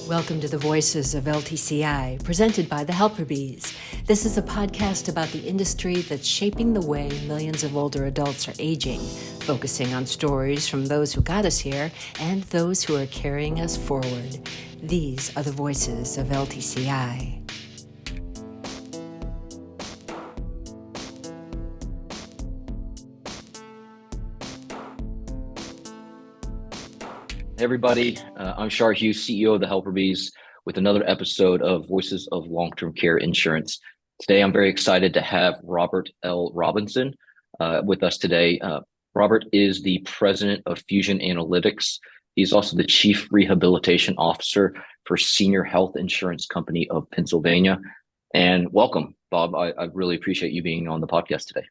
Welcome to the Voices of LTCI, presented by the Helper Bees. This is a podcast about the industry that's shaping the way millions of older adults are aging, focusing on stories from those who got us here and those who are carrying us forward. These are the Voices of LTCI. Hey everybody, I'm Char, CEO of the Helper Bees, with another episode of Voices of Long-Term Care Insurance. Today, I'm very excited to have Robert L. Robinson with us today. Robert is the president of Fusion Analytics. He's also the chief rehabilitation officer for Senior Health Insurance Company of Pennsylvania. And welcome, Bob. I really appreciate you being on the podcast today.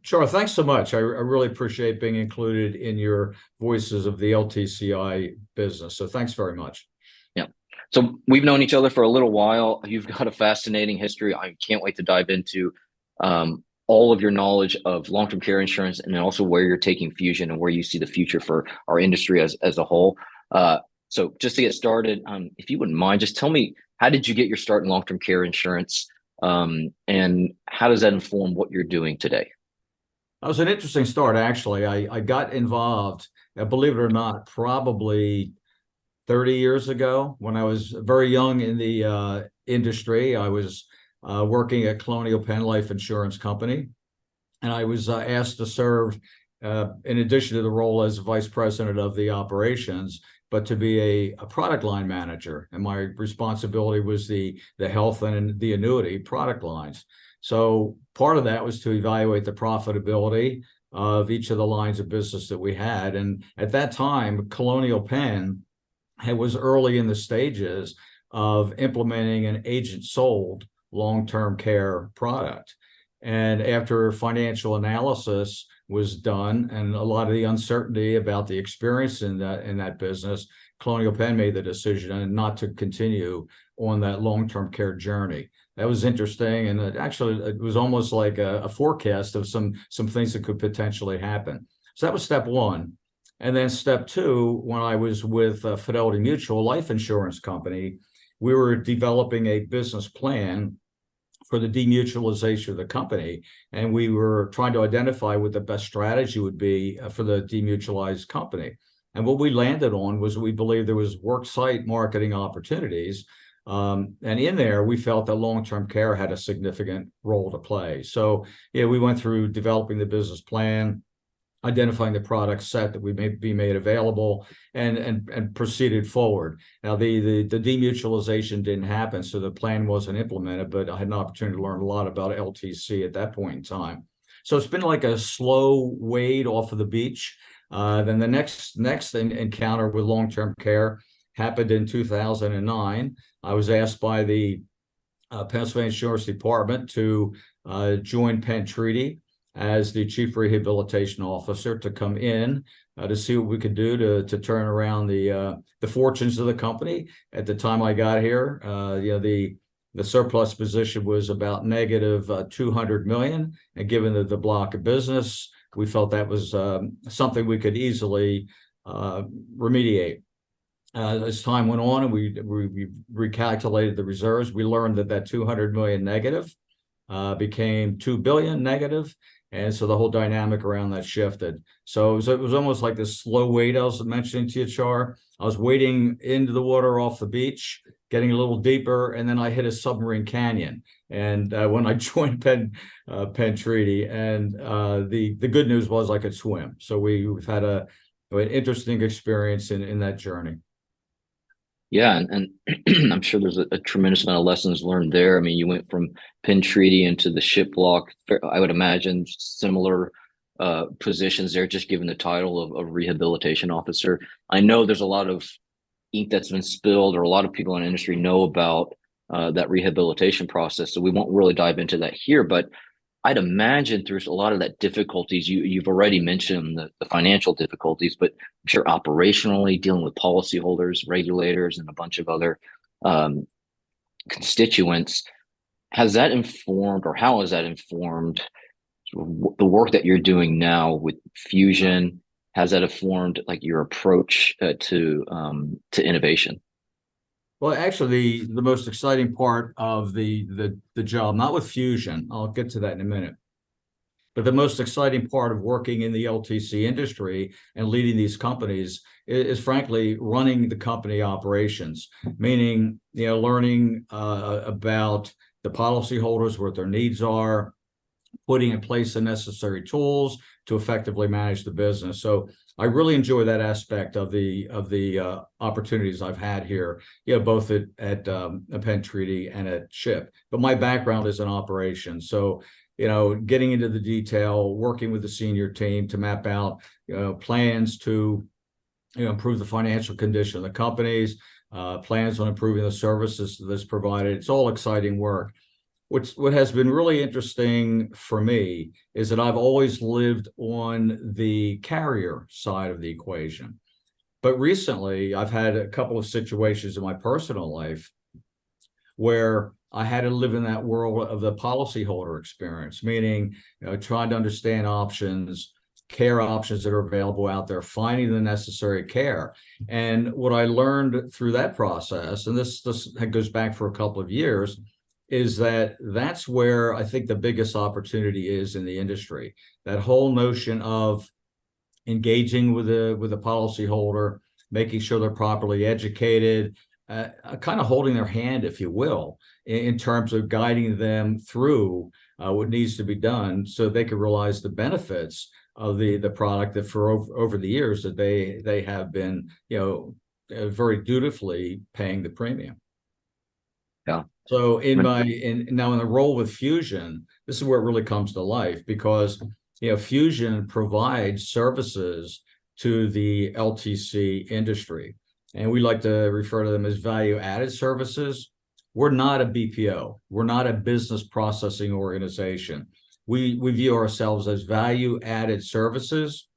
Char, thanks so much. I really appreciate being included in your Voices of the LTCI business. So thanks very much. Yeah. So we've known each other for a little while. You've got a fascinating history. I can't wait to dive into all of your knowledge of long-term care insurance, and then also where you're taking Fusion and where you see the future for our industry as a whole. So just to get started, if you wouldn't mind, just tell me, how did you get your start in long-term care insurance? And how does that inform what you're doing today? That was an interesting start, actually. I got involved, believe it or not, probably 30 years ago when I was very young in the industry. I was working at Colonial Penn Life Insurance Company, and I was asked to serve, in addition to the role as vice president of the operations, but to be a product line manager. And my responsibility was the health and the annuity product lines. So part of that was to evaluate the profitability of each of the lines of business that we had. And at that time, Colonial Penn was early in the stages of implementing an agent-sold long-term care product. And after financial analysis was done and a lot of the uncertainty about the experience in that business, Colonial Penn made the decision not to continue on that long-term care journey. That was interesting, and it was almost like a forecast of some things that could potentially happen. So that was step one. And then step two, when I was with Fidelity Mutual Life Insurance Company, we were developing a business plan for the demutualization of the company. And we were trying to identify what the best strategy would be for the demutualized company. And what we landed on was we believed there was Worksite marketing opportunities. And in there, we felt that long-term care had a significant role to play. So yeah, we went through developing the business plan, identifying the product set that would be made available, and proceeded forward. Now, the demutualization didn't happen, so the plan wasn't implemented, but I had an opportunity to learn a lot about LTC at that point in time. So it's been like a slow wade off of the beach. Then the next encounter with long-term care happened in 2009. I was asked by the Pennsylvania Insurance Department to join Penn Treaty as the chief rehabilitation officer, to come in to see what we could do to turn around the fortunes of the company. At the time I got here, the surplus position was about negative $200 million, and given the block of business, we felt that was something we could easily remediate. As time went on and we recalculated the reserves, we learned that $200 million negative became $2 billion negative. And so the whole dynamic around that shifted. So it was almost like this slow wade I was mentioning to you, Char. I was wading into the water off the beach, getting a little deeper, and then I hit a submarine canyon. And when I joined Penn Treaty, and the good news was I could swim. So we've had an interesting experience in that journey. Yeah, and I'm sure there's a tremendous amount of lessons learned there. I mean, you went from Penn Treaty into the ship block. I would imagine similar positions there, just given the title of rehabilitation officer. I know there's a lot of ink that's been spilled, or a lot of people in the industry know about that rehabilitation process. So we won't really dive into that here, but I'd imagine through a lot of that difficulties, you've already mentioned the financial difficulties, but I'm sure operationally dealing with policyholders, regulators, and a bunch of other constituents. Has that informed, or how has that informed the work that you're doing now with Fusion? Has that informed like your approach to innovation? Well, actually, the most exciting part of the job, not with Fusion, I'll get to that in a minute, but the most exciting part of working in the LTC industry and leading these companies is frankly running the company operations, meaning learning about the policyholders, what their needs are, putting in place the necessary tools to effectively manage the business. So I really enjoy that aspect of the opportunities I've had here, both at Penn Treaty and at Chip. But my background is in operations, so getting into the detail, working with the senior team to map out plans to improve the financial condition of the companies, plans on improving the services that's provided. It's all exciting work. What has been really interesting for me is that I've always lived on the carrier side of the equation. But recently, I've had a couple of situations in my personal life where I had to live in that world of the policyholder experience, meaning trying to understand options, care options that are available out there, finding the necessary care. And what I learned through that process, and this goes back for a couple of years, is that's where I think the biggest opportunity is in the industry. That whole notion of engaging with the policyholder, making sure they're properly educated, kind of holding their hand, if you will, in terms of guiding them through what needs to be done so they can realize the benefits of the product that for over the years that they have been very dutifully paying the premium. Yeah. So now in the role with Fusion, this is where it really comes to life, because Fusion provides services to the LTC industry, and we like to refer to them as value-added services. We're not a BPO. We're not a business processing organization. We view ourselves as value-added services.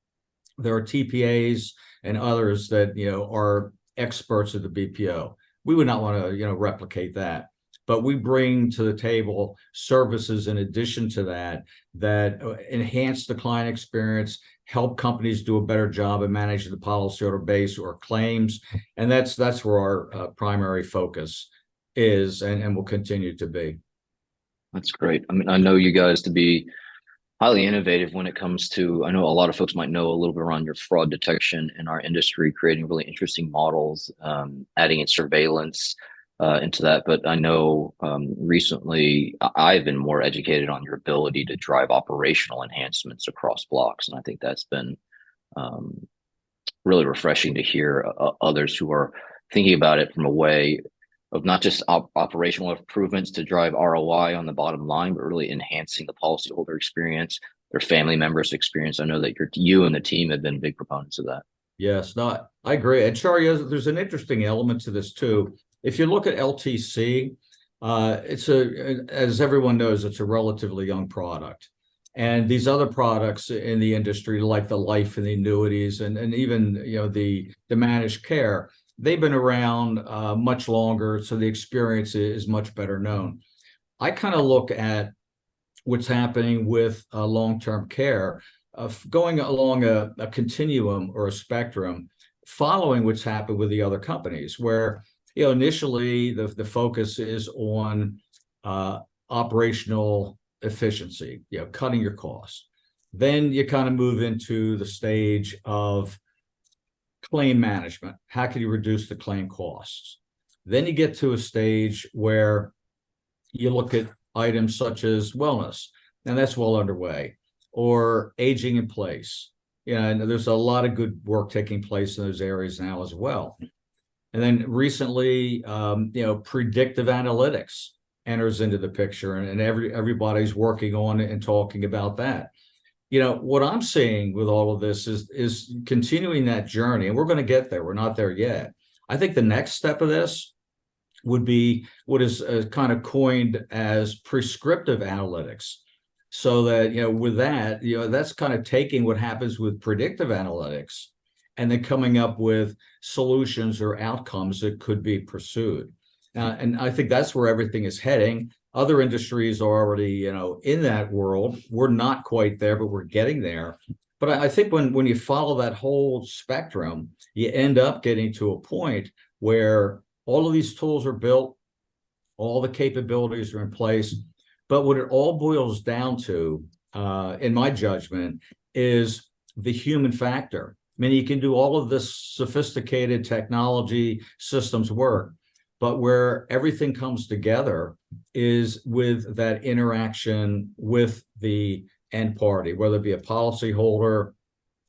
There are TPAs and others that are experts at the BPO. We would not want to replicate that. But we bring to the table services in addition to that enhance the client experience, help companies do a better job of managing the policyholder base or claims. And that's where our primary focus is and will continue to be. That's great. I mean, I know you guys to be highly innovative when it comes to, I know a lot of folks might know a little bit around your fraud detection in our industry, creating really interesting models, adding in surveillance into that. But I know recently I've been more educated on your ability to drive operational enhancements across blocks. And I think that's been really refreshing to hear others who are thinking about it from a way of not just operational improvements to drive ROI on the bottom line, but really enhancing the policyholder experience, their family members' experience. I know that you and the team have been big proponents of that. Yes, no, I agree. And Char, there's an interesting element to this too. If you look at LTC, as everyone knows, it's a relatively young product. And these other products in the industry, like the life and the annuities and even the managed care, they've been around much longer, so the experience is much better known. I kind of look at what's happening with long-term care, going along a continuum or a spectrum, following what's happened with the other companies, where initially the focus is on operational efficiency, cutting your costs. Then you kind of move into the stage of claim management. How can you reduce the claim costs? Then you get to a stage where you look at items such as wellness, and that's well underway, or aging in place. And there's a lot of good work taking place in those areas now as well. And then recently, predictive analytics enters into the picture, and everybody's working on it and talking about that. What I'm seeing with all of this is continuing that journey, and we're going to get there. We're not there yet. I think the next step of this would be what is kind of coined as prescriptive analytics. So that, with that, that's kind of taking what happens with predictive analytics and then coming up with solutions or outcomes that could be pursued. And I think that's where everything is heading. Other industries are already, in that world. We're not quite there, but we're getting there. But I think when you follow that whole spectrum, you end up getting to a point where all of these tools are built, all the capabilities are in place. But what it all boils down to, in my judgment, is the human factor. I mean, you can do all of this sophisticated technology systems work, but where everything comes together is with that interaction with the end party, whether it be a policyholder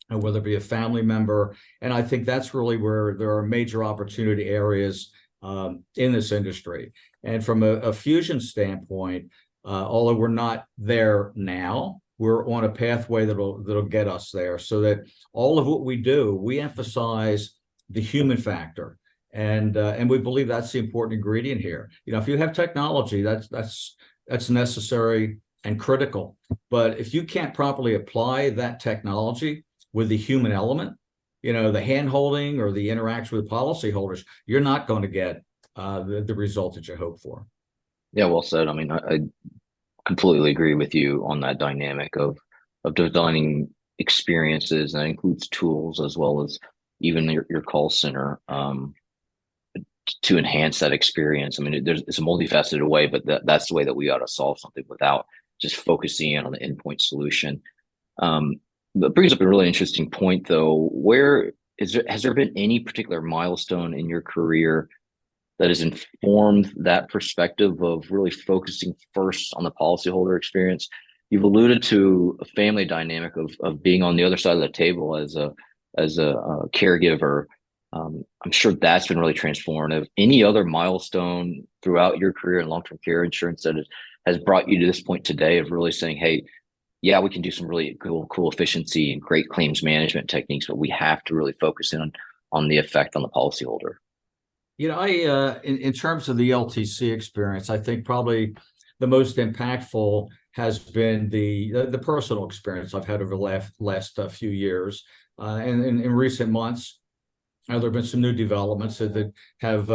or whether it be a family member. And I think that's really where there are major opportunity areas in this industry. And from a fusion standpoint, although we're not there now, we're on a pathway that'll get us there, so that all of what we do, we emphasize the human factor. And we believe that's the important ingredient here. If you have technology, that's necessary and critical. But if you can't properly apply that technology with the human element, the hand-holding or the interaction with policyholders, you're not going to get the result that you hope for. Yeah, well said. I mean, I completely agree with you on that dynamic of designing experiences, and that includes tools as well as even your call center to enhance that experience. I mean, it's a multifaceted way, but that's the way that we ought to solve something without just focusing in on the endpoint solution. That brings up a really interesting point, though. Has there been any particular milestone in your career that has informed that perspective of really focusing first on the policyholder experience? You've alluded to a family dynamic of being on the other side of the table as a caregiver. I'm sure that's been really transformative. Any other milestone throughout your career in long-term care insurance that has brought you to this point today of really saying, hey, yeah, we can do some really cool efficiency and great claims management techniques, but we have to really focus in on the effect on the policyholder? In terms of the LTC experience, I think probably the most impactful has been the personal experience I've had over the last few years. And in recent months, there have been some new developments that have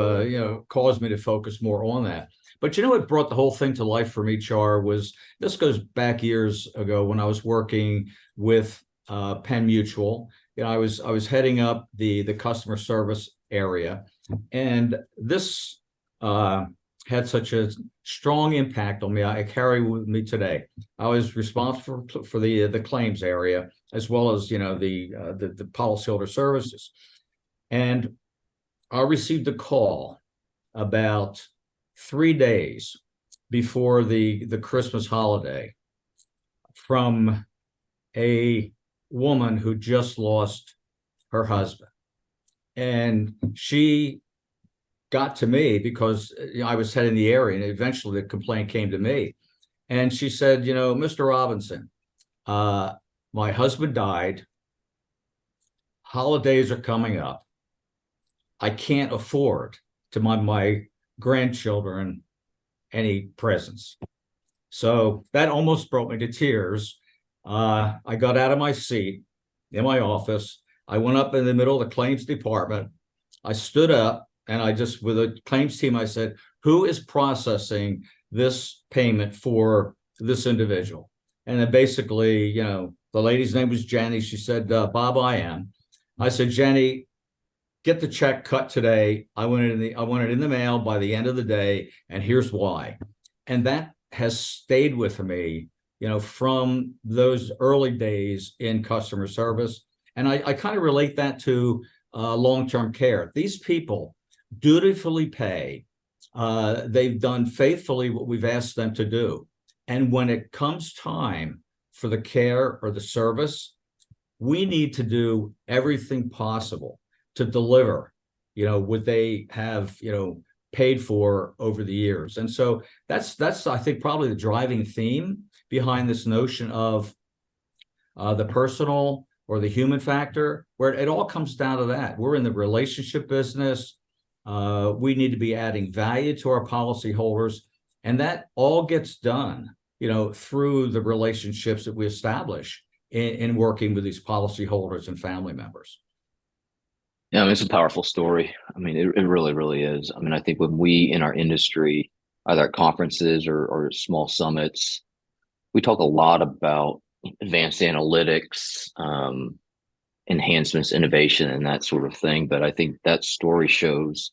caused me to focus more on that. But what brought the whole thing to life for me, Char, was this goes back years ago when I was working with Penn Mutual. I was heading up the customer service area, and this had such a strong impact on me. I carry with me today. I was responsible for the claims area as well as the policyholder services, and I received a call about 3 days before the Christmas holiday from a woman who just lost her husband. And she got to me because I was heading the area, and eventually the complaint came to me. And she said, Mr. Robinson, my husband died. Holidays are coming up. I can't afford to my grandchildren any presents. So that almost brought me to tears. I got out of my seat in my office. I went up in the middle of the claims department. I stood up and with a claims team, I said, who is processing this payment for this individual? And then basically, the lady's name was Jenny. She said, Bob, I am. I said, Jenny, get the check cut today. I want it in the mail by the end of the day, and here's why. And that has stayed with me, from those early days in customer service. And I kind of relate that to long-term care. These people dutifully pay. They've done faithfully what we've asked them to do. And when it comes time for the care or the service, we need to do everything possible to deliver, what they have, paid for over the years. And so that's I think probably the driving theme behind this notion of the personal or the human factor, where it all comes down to that. We're in the relationship business. We need to be adding value to our policyholders, and that all gets done, through the relationships that we establish in working with these policyholders and family members. Yeah, I mean, it's a powerful story. I mean, it really, really is. I mean, I think when we in our industry, either at conferences or small summits, we talk a lot about advanced analytics, enhancements, innovation, and that sort of thing. But I think that story shows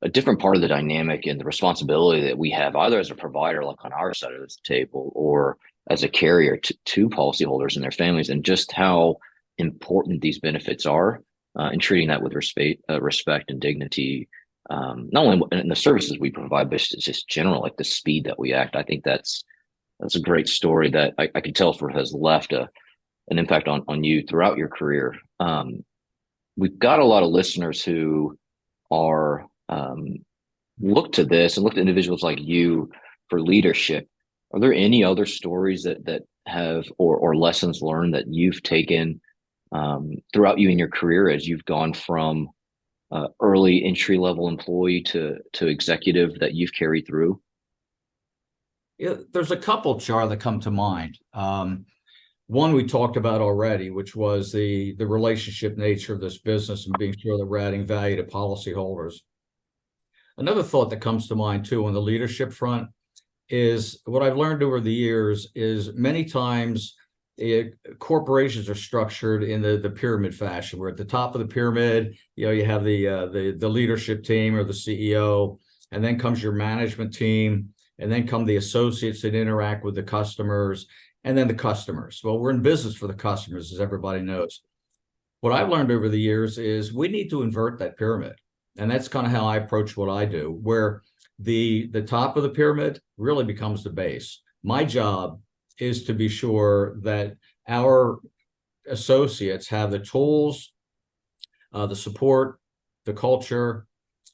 a different part of the dynamic and the responsibility that we have, either as a provider, like on our side of this table, or as a carrier to policyholders and their families, and just how important these benefits are, and treating that with respect and dignity, not only in the services we provide, but it's just general, like the speed that we act. I think that's a great story that I can tell has left an impact on you throughout your career. We've got a lot of listeners who are look to this and look to individuals like you for leadership. Are there any other stories that have or lessons learned that you've taken throughout you in your career as you've gone from early entry level employee to executive that you've carried through? Yeah, there's a couple, Char, that come to mind. One we talked about already, which was the relationship nature of this business and being sure that we're adding value to policyholders. Another thought that comes to mind too on the leadership front is what I've learned over the years is many times corporations are structured in the pyramid fashion, where at the top of the pyramid, you have the leadership team or the CEO, and then comes your management team, and then come the associates that interact with the customers, and then the customers. Well, we're in business for the customers, as everybody knows. What I've learned over the years is we need to invert that pyramid. And that's kind of how I approach what I do, where the top of the pyramid really becomes the base. My job is to be sure that our associates have the tools, the support, the culture,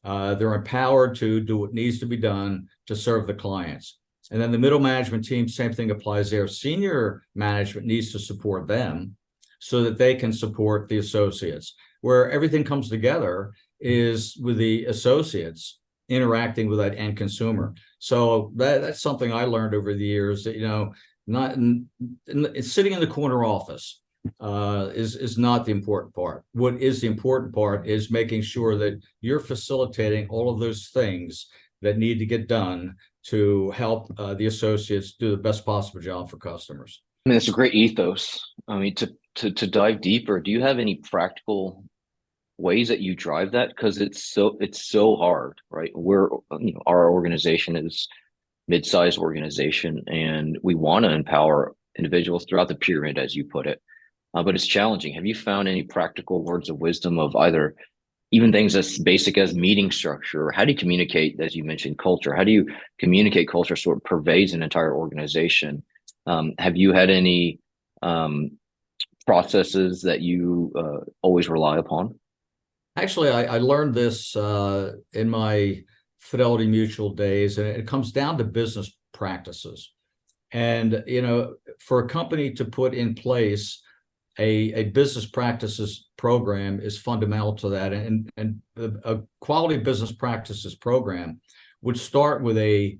they're empowered to do what needs to be done to serve the clients. And then the middle management team, same thing applies there. Senior management needs to support them so that they can support the associates. Where everything comes together is with the associates interacting with that end consumer. So that's something I learned over the years that, not sitting in the corner office is not the important part. What is the important part is making sure that you're facilitating all of those things that need to get done to help the associates do the best possible job for customers. I mean, it's a great ethos. I mean, to dive deeper, do you have any practical ways that you drive that? Because it's so hard, right? Our organization is mid-sized organization, and we want to empower individuals throughout the pyramid, as you put it. But it's challenging. Have you found any practical words of wisdom of either even things as basic as meeting structure, or how do you communicate, as you mentioned, culture? How do you communicate culture so it pervades an entire organization? Have you had any processes that you always rely upon? Actually, I learned this in my Fidelity Mutual days, and it comes down to business practices. And, for a company to put in place a business practices program is fundamental to that. And a quality business practices program would start with a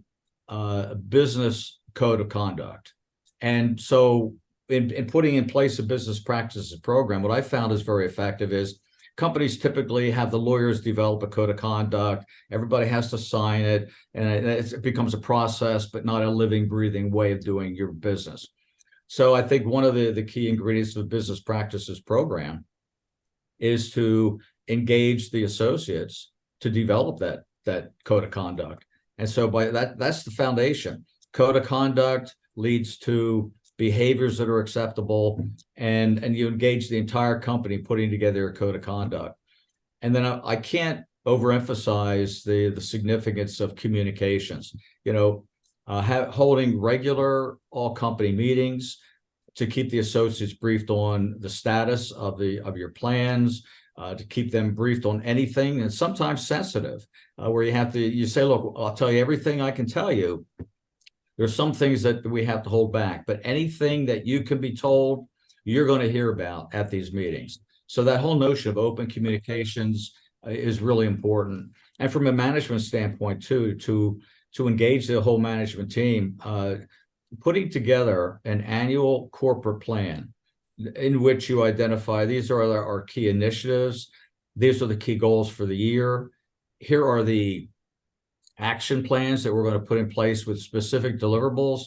business code of conduct. And so in putting in place a business practices program, what I found is very effective is companies typically have the lawyers develop a code of conduct. Everybody has to sign it, and it becomes a process, but not a living, breathing way of doing your business. So I think one of the key ingredients of the business practices program is to engage the associates to develop that code of conduct. And so by that's the foundation. Code of conduct leads to behaviors that are acceptable, and you engage the entire company putting together a code of conduct. And then I can't overemphasize the significance of communications. Holding regular all company meetings to keep the associates briefed on the status of your plans, to keep them briefed on anything, and sometimes sensitive, where you say, look, I'll tell you everything I can tell you. There's some things that we have to hold back, but anything that you can be told, you're going to hear about at these meetings. So that whole notion of open communications is really important. And from a management standpoint too, to engage the whole management team, putting together an annual corporate plan in which you identify these are our key initiatives. These are the key goals for the year. Here are the action plans that we're going to put in place with specific deliverables,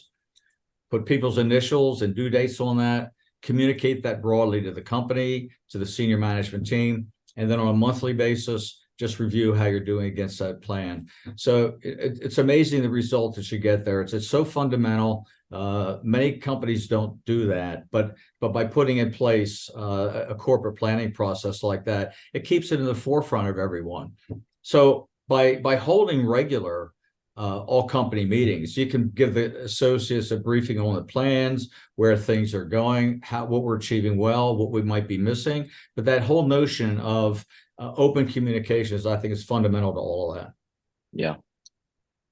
put people's initials and due dates on that, communicate that broadly to the company, to the senior management team, and then on a monthly basis, just review how you're doing against that plan. So it's amazing the result that you get there. It's so fundamental. Many companies don't do that, but by putting in place a corporate planning process like that, it keeps it in the forefront of everyone. So by holding regular all company meetings, you can give the associates a briefing on the plans, where things are going, what we're achieving well, what we might be missing. But that whole notion of open communications, I think, is fundamental to all of that. Yeah.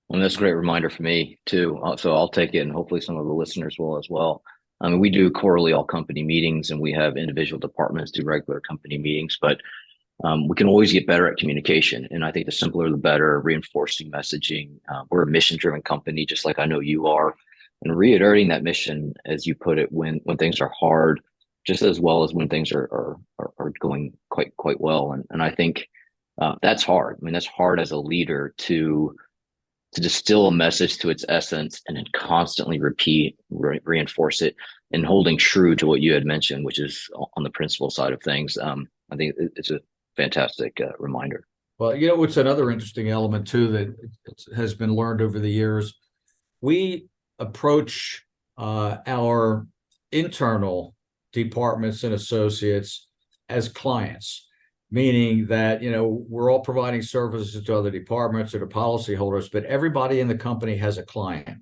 Well, that's a great reminder for me too. So I'll take it, and hopefully some of the listeners will as well. I mean, we do quarterly all company meetings, and we have individual departments do regular company meetings, but we can always get better at communication. And I think the simpler, the better. Reinforcing messaging. We're a mission-driven company, just like I know you are, and reiterating that mission, as you put it, when things are hard, just as well as when things are going quite well. And I think that's hard. I mean, that's hard as a leader to distill a message to its essence and then constantly reinforce it, and holding true to what you had mentioned, which is on the principle side of things. I think it's a fantastic reminder. Well, what's another interesting element too that has been learned over the years, we approach our internal departments and associates as clients, meaning that we're all providing services to other departments or to policyholders, but everybody in the company has a client.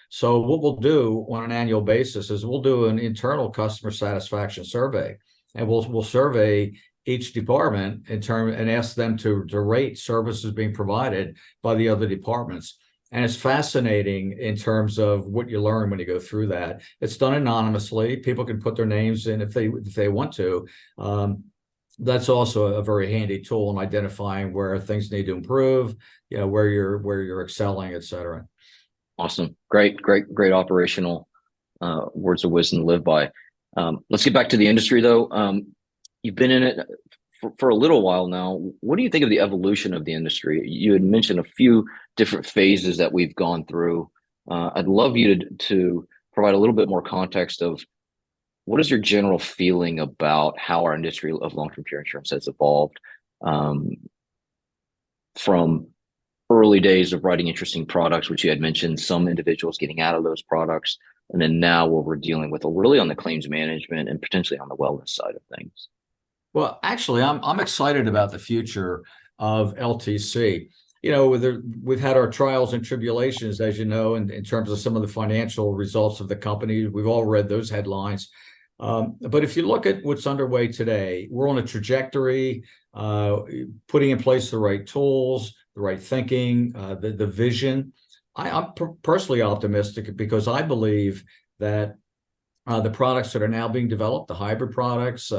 So what we'll do on an annual basis is we'll do an internal customer satisfaction survey, and we'll survey each department and ask them to rate services being provided by the other departments. And it's fascinating in terms of what you learn when you go through that. It's done anonymously. People can put their names in if they want to. That's also a very handy tool in identifying where things need to improve, where you're excelling, et cetera. Awesome. Great operational words of wisdom to live by. Let's get back to the industry though. You've been in it for a little while now. What do you think of the evolution of the industry? You had mentioned a few different phases that we've gone through. I'd love you to provide a little bit more context of what is your general feeling about how our industry of long-term care insurance has evolved from early days of writing interesting products, which you had mentioned, some individuals getting out of those products, and then now what we're dealing with really on the claims management and potentially on the wellness side of things. Well, actually, I'm excited about the future of LTC. We've had our trials and tribulations, as you know, in terms of some of the financial results of the company. We've all read those headlines. But if you look at what's underway today, we're on a trajectory, putting in place the right tools, the right thinking, the vision. I'm personally optimistic because I believe that the products that are now being developed, the hybrid products,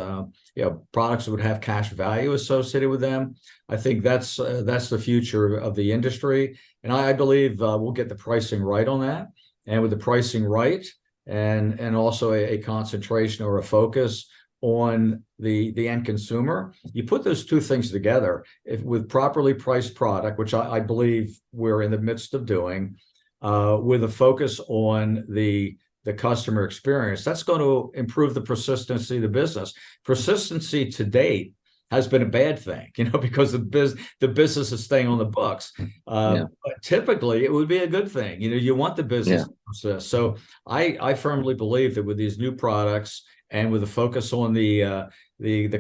products that would have cash value associated with them, I think that's the future of the industry. And I believe we'll get the pricing right on that. And with the pricing right, and also a concentration or a focus on the end consumer, you put those two things together with properly priced product, which I believe we're in the midst of doing, with a focus on the customer experience, that's going to improve the persistency of the business. Persistency to date has been a bad thing, because the business is staying on the books. But typically, it would be a good thing. You want the business to persist. So I firmly believe that with these new products and with a focus on the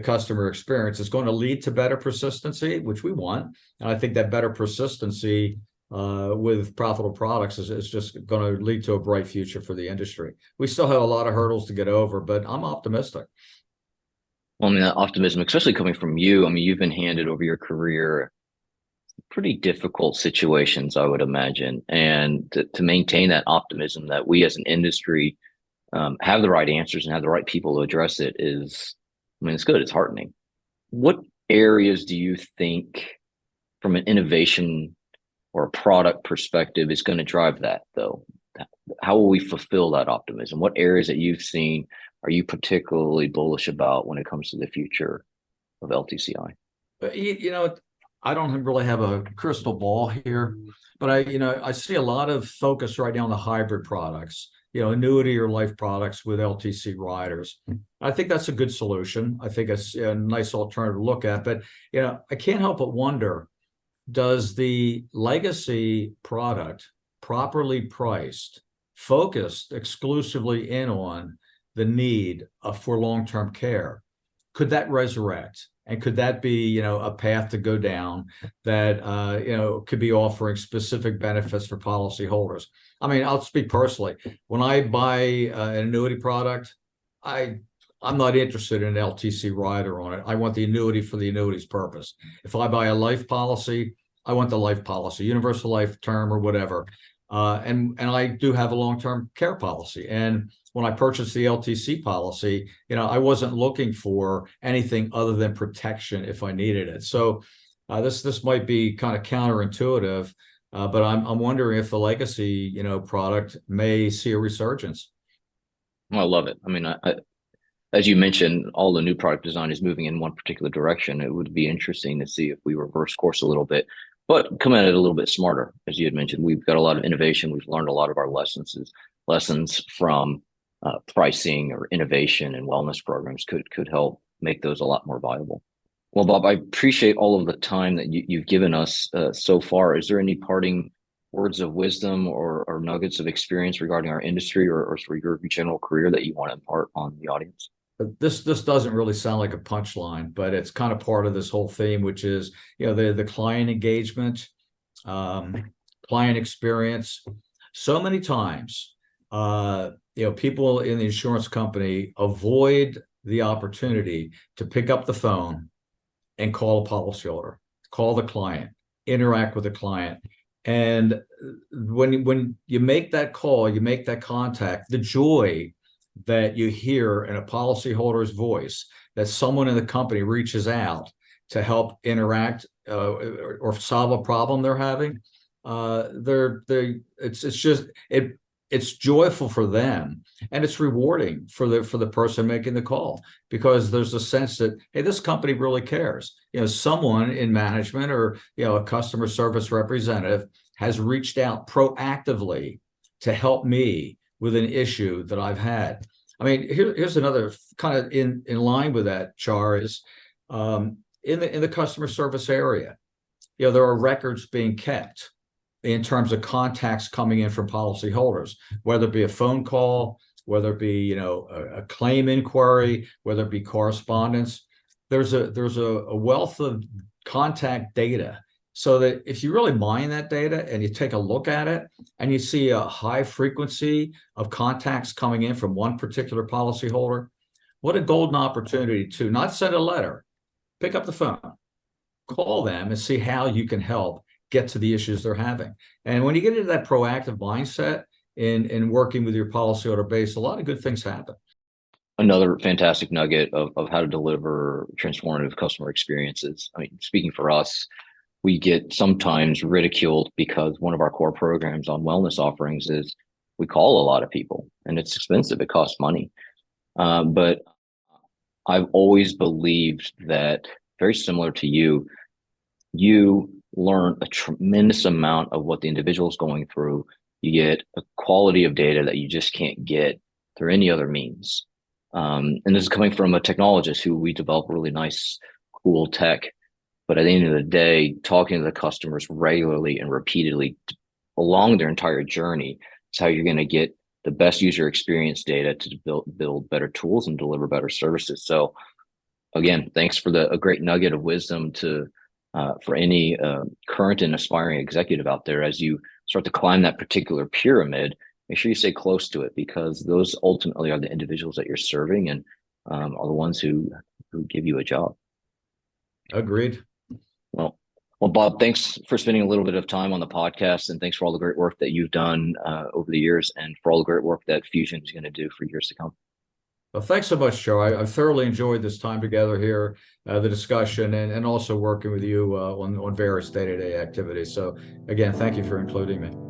customer experience, it's going to lead to better persistency, which we want. And I think that better persistency with profitable products is just going to lead to a bright future for the industry. We still have a lot of hurdles to get over, but I'm optimistic. Well, I mean, that optimism, especially coming from you, I mean, you've been handed over your career pretty difficult situations, I would imagine. And to maintain that optimism that we as an industry have the right answers and have the right people to address it it's good. It's heartening. What areas do you think from an innovation or a product perspective is going to drive that, though? How will we fulfill that optimism? What areas that you've seen are you particularly bullish about when it comes to the future of LTCI? I don't really have a crystal ball here, but I see a lot of focus right now on the hybrid products. annuity or life products with LTC riders. I think that's a good solution. I think it's a nice alternative to look at. But I can't help but wonder, does the legacy product, properly priced, focused exclusively in on the need for long-term care, could that resurrect? And could that be, a path to go down that, could be offering specific benefits for policyholders? I mean, I'll speak personally. When I buy an annuity product, I'm not interested in an LTC rider on it. I want the annuity for the annuity's purpose. If I buy a life policy, I want the life policy, universal life term or whatever. And I do have a long-term care policy. And when I purchased the LTC policy, I wasn't looking for anything other than protection if I needed it. So this might be kind of counterintuitive, but I'm wondering if the legacy, product may see a resurgence. Well, I love it. I mean, as you mentioned, all the new product design is moving in one particular direction. It would be interesting to see if we reverse course a little bit, but come at it a little bit smarter. As you had mentioned, we've got a lot of innovation. We've learned a lot of our lessons from pricing or innovation and wellness programs could help make those a lot more viable. Well, Bob, I appreciate all of the time that you've given us so far. Is there any parting words of wisdom or nuggets of experience regarding our industry or for your general career that you want to impart on the audience? This doesn't really sound like a punchline, but it's kind of part of this whole theme, which is, the client engagement, client experience. So many times, people in the insurance company avoid the opportunity to pick up the phone and call a policyholder, call the client, interact with the client. And when you make that call, you make that contact, the joy that you hear in a policyholder's voice, that someone in the company reaches out to help interact or solve a problem they're having, it's joyful for them, and it's rewarding for the person making the call, because there's a sense that, hey, this company really cares. Someone in management or a customer service representative has reached out proactively to help me with an issue that I've had. I mean, here's another kind of in line with that, Char, is in the customer service area, there are records being kept in terms of contacts coming in from policyholders, whether it be a phone call, whether it be a claim inquiry, whether it be correspondence. There's a wealth of contact data, so that if you really mine that data and you take a look at it and you see a high frequency of contacts coming in from one particular policyholder, what a golden opportunity to not send a letter, pick up the phone, call them and see how you can help get to the issues they're having. And when you get into that proactive mindset in working with your policyholder base, a lot of good things happen. Another fantastic nugget of how to deliver transformative customer experiences. I mean, speaking for us, we get sometimes ridiculed because one of our core programs on wellness offerings is we call a lot of people, and it's expensive. It costs money. But I've always believed that, very similar to you learn a tremendous amount of what the individual is going through. You get a quality of data that you just can't get through any other means. And this is coming from a technologist who we develop really nice, cool tech. But at the end of the day, talking to the customers regularly and repeatedly along their entire journey is how you're going to get the best user experience data to build better tools and deliver better services. So again, thanks for a great nugget of wisdom for any current and aspiring executive out there. As you start to climb that particular pyramid, make sure you stay close to it, because those ultimately are the individuals that you're serving and are the ones who give you a job. Agreed. Well, Bob, thanks for spending a little bit of time on the podcast, and thanks for all the great work that you've done over the years, and for all the great work that Fusion is going to do for years to come. Well, thanks so much, Joe. I've thoroughly enjoyed this time together here, the discussion, and also working with you on various day-to-day activities. So again, thank you for including me.